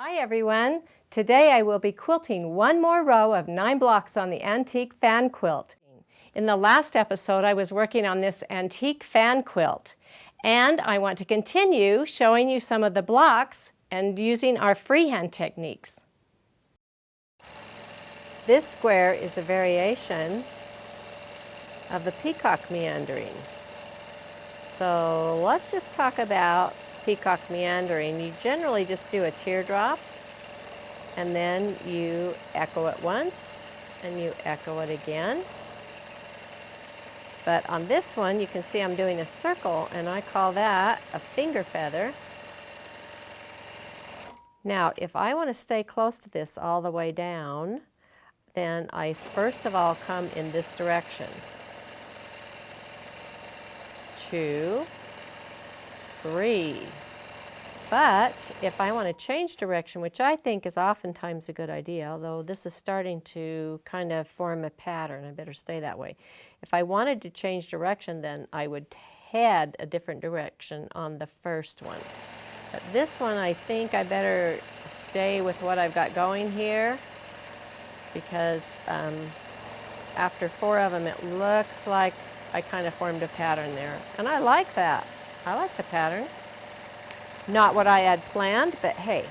Hi everyone! Today I will be quilting one more row of 9 blocks on the antique fan quilt. In the last episode I was working on this antique fan quilt, and I want to continue showing you some of the blocks and using our freehand techniques. This square is a variation of the peacock meandering. So let's just talk about peacock meandering. You generally just do a teardrop and then you echo it once and you echo it again. But on this one you can see I'm doing a circle, and I call that a finger feather. Now if I want to stay close to this all the way down, then I first of all come in this direction. 2, 3. But if I want to change direction, which I think is oftentimes a good idea, although this is starting to kind of form a pattern, I better stay that way. If I wanted to change direction, then I would head a different direction on the first one. But this one, I think I better stay with what I've got going here, because after 4 of them, it looks like I kind of formed a pattern there. And I like that. I like the pattern. Not what I had planned, but hey,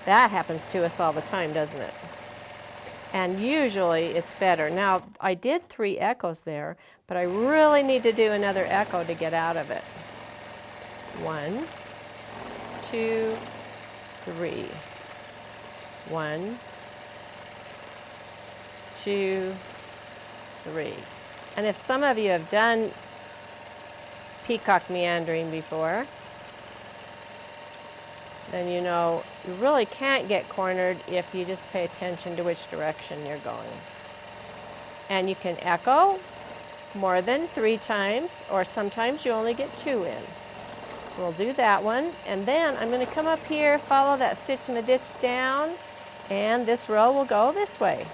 that happens to us all the time, doesn't it? And usually it's better. Now, I did 3 echoes there, but I really need to do another echo to get out of it. 1, 2, 3. 1, 2, 3. And if some of you have done peacock meandering before, then you know you really can't get cornered if you just pay attention to which direction you're going. And you can echo more than 3 times, or sometimes you only get 2 in. So we'll do that one, and then I'm going to come up here, follow that stitch in the ditch down, and this row will go this way.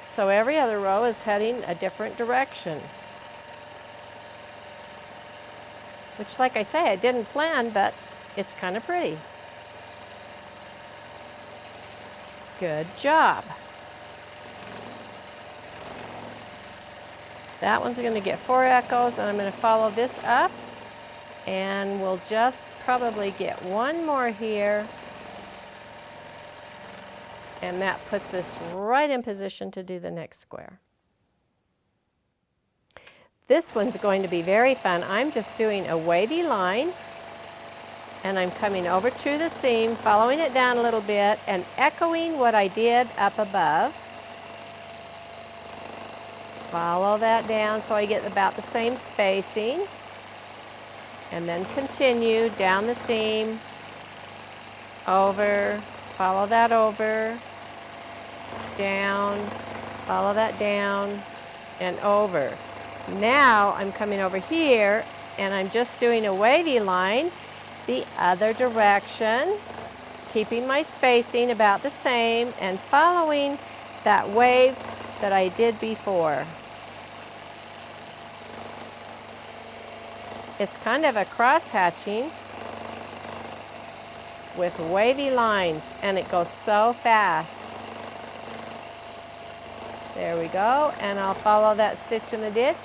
So every other row is heading a different direction. Which, like I say, I didn't plan, but it's kind of pretty. Good job. That one's going to get 4 echoes, and I'm going to follow this up, and we'll just probably get 1 more here, and that puts us right in position to do the next square. This one's going to be very fun. I'm just doing a wavy line, and I'm coming over to the seam, following it down a little bit, and echoing what I did up above. Follow that down so I get about the same spacing, and then continue down the seam, over, follow that over, down, follow that down, and over. Now I'm coming over here, and I'm just doing a wavy line the other direction, keeping my spacing about the same and following that wave that I did before. It's kind of a cross-hatching with wavy lines, and it goes so fast. There we go, and I'll follow that stitch in the ditch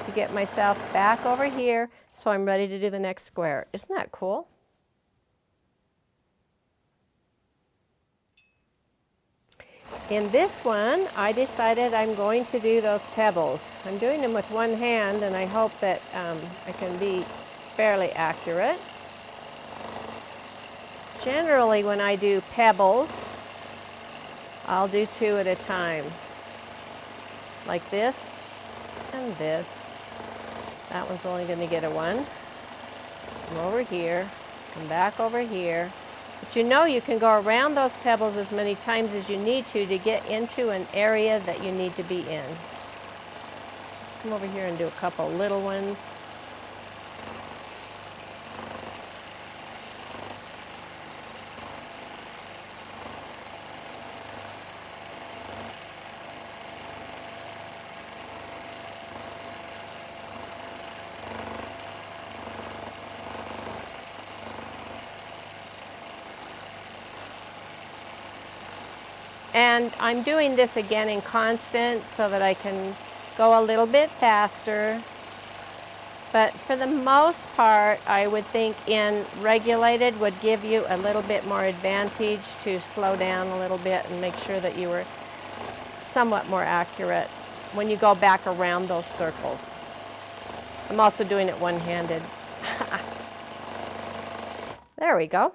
to get myself back over here so I'm ready to do the next square. Isn't that cool? In this one, I decided I'm going to do those pebbles. I'm doing them with one hand, and I hope that I can be fairly accurate. Generally, when I do pebbles, I'll do 2 at a time. Like this and this. That one's only going to get a 1. Come over here, come back over here. But you know you can go around those pebbles as many times as you need to get into an area that you need to be in. Let's come over here and do a couple little ones. And I'm doing this again in constant so that I can go a little bit faster. But for the most part, I would think in regulated would give you a little bit more advantage to slow down a little bit and make sure that you were somewhat more accurate when you go back around those circles. I'm also doing it one-handed. There we go.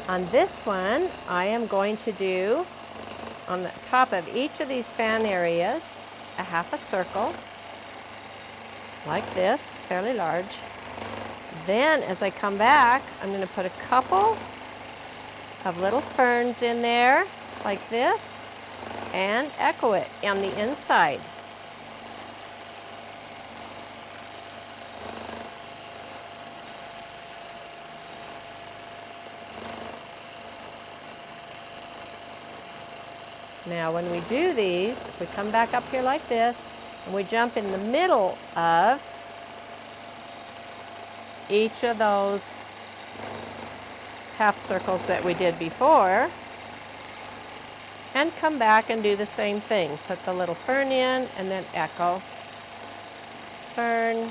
On this one, I am going to do, on the top of each of these fan areas, a half a circle, like this, fairly large. Then, as I come back, I'm going to put a couple of little ferns in there, like this, and echo it on the inside. Now when we do these, if we come back up here like this, and we jump in the middle of each of those half circles that we did before, and come back and do the same thing. Put the little fern in and then echo. Fern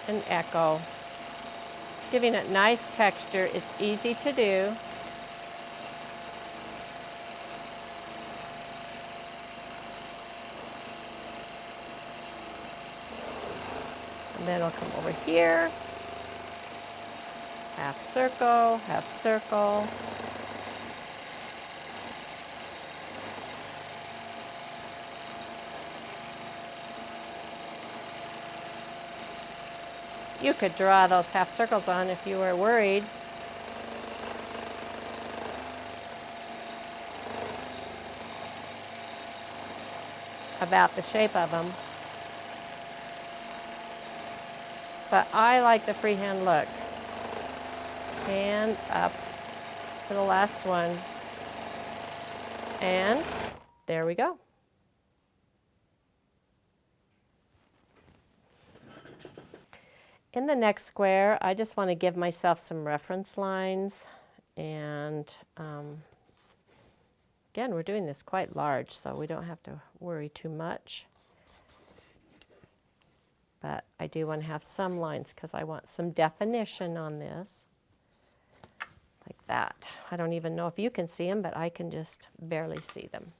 and echo. It's giving it nice texture. It's easy to do. And then I'll come over here, half circle, half circle. You could draw those half circles on if you were worried. About the shape of them. But I like the freehand look. And up to the last one. And there we go. In the next square, I just want to give myself some reference lines. And again, we're doing this quite large, so we don't have to worry too much. But I do want to have some lines because I want some definition on this. Like that. I don't even know if you can see them, but I can just barely see them.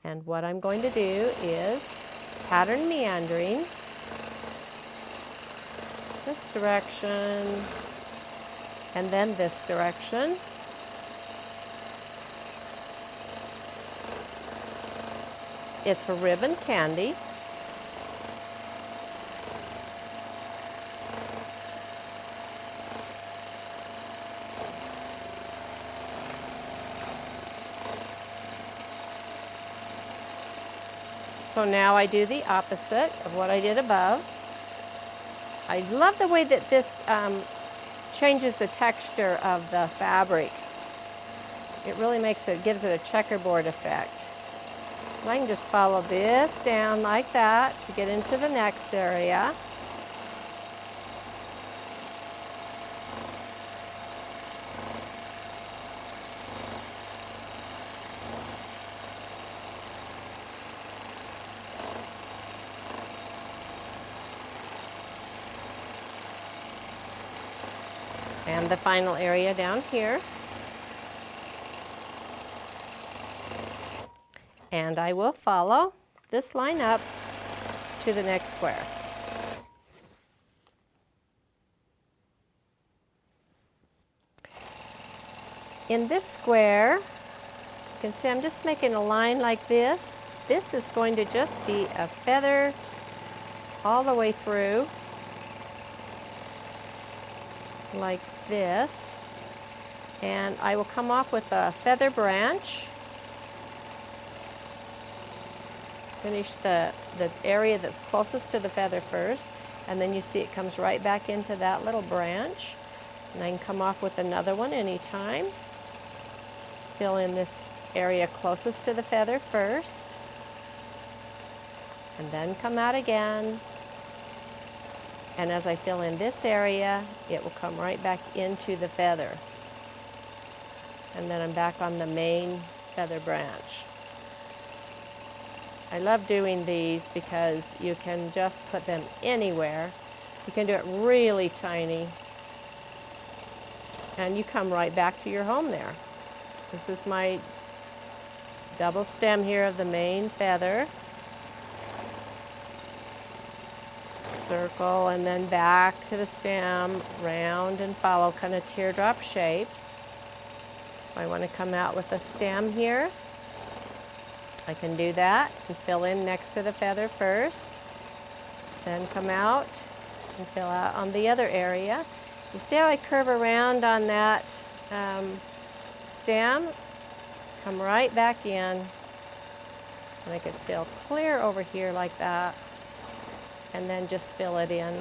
And what I'm going to do is pattern meandering. This direction, and then this direction. It's a ribbon candy. So now I do the opposite of what I did above. I love the way that this changes the texture of the fabric. It really gives it a checkerboard effect. And I can just follow this down like that to get into the next area. And the final area down here. And I will follow this line up to the next square. In this square, you can see I'm just making a line like this. This is going to just be a feather all the way through, like this, and I will come off with a feather branch, finish the area that's closest to the feather first, and then you see it comes right back into that little branch, and I can come off with another one anytime. Fill in this area closest to the feather first, and then come out again. And as I fill in this area, it will come right back into the feather. And then I'm back on the main feather branch. I love doing these because you can just put them anywhere. You can do it really tiny, and you come right back to your home there. This is my double stem here of the main feather. Circle and then back to the stem, round and follow, kind of teardrop shapes. I want to come out with a stem here. I can do that and fill in next to the feather first, then come out and fill out on the other area. You see how I curve around on that stem? Come right back in, and I could fill clear over here like that, and then just fill it in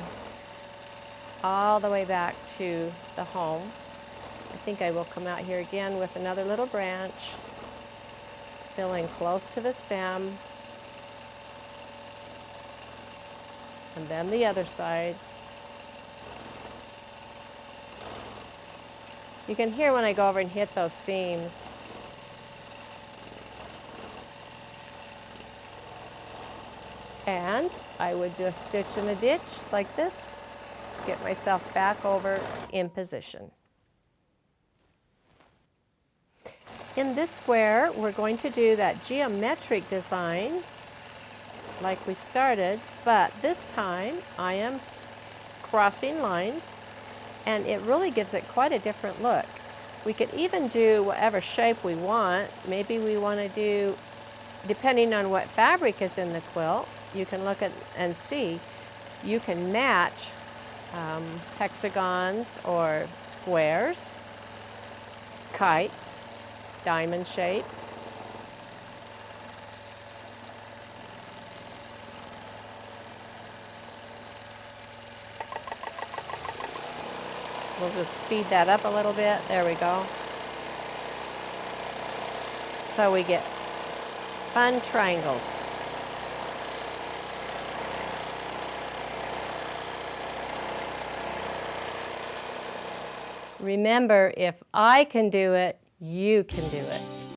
all the way back to the home. I think I will come out here again with another little branch, filling close to the stem, and then the other side. You can hear when I go over and hit those seams. And I would just stitch in a ditch like this, get myself back over in position. In this square, we're going to do that geometric design like we started, but this time I am crossing lines, and it really gives it quite a different look. We could even do whatever shape we want. Maybe we want to do, depending on what fabric is in the quilt, you can look at and see, you can match hexagons or squares, kites, diamond shapes. We'll just speed that up a little bit. There we go. So we get fun triangles. Remember, if I can do it, you can do it.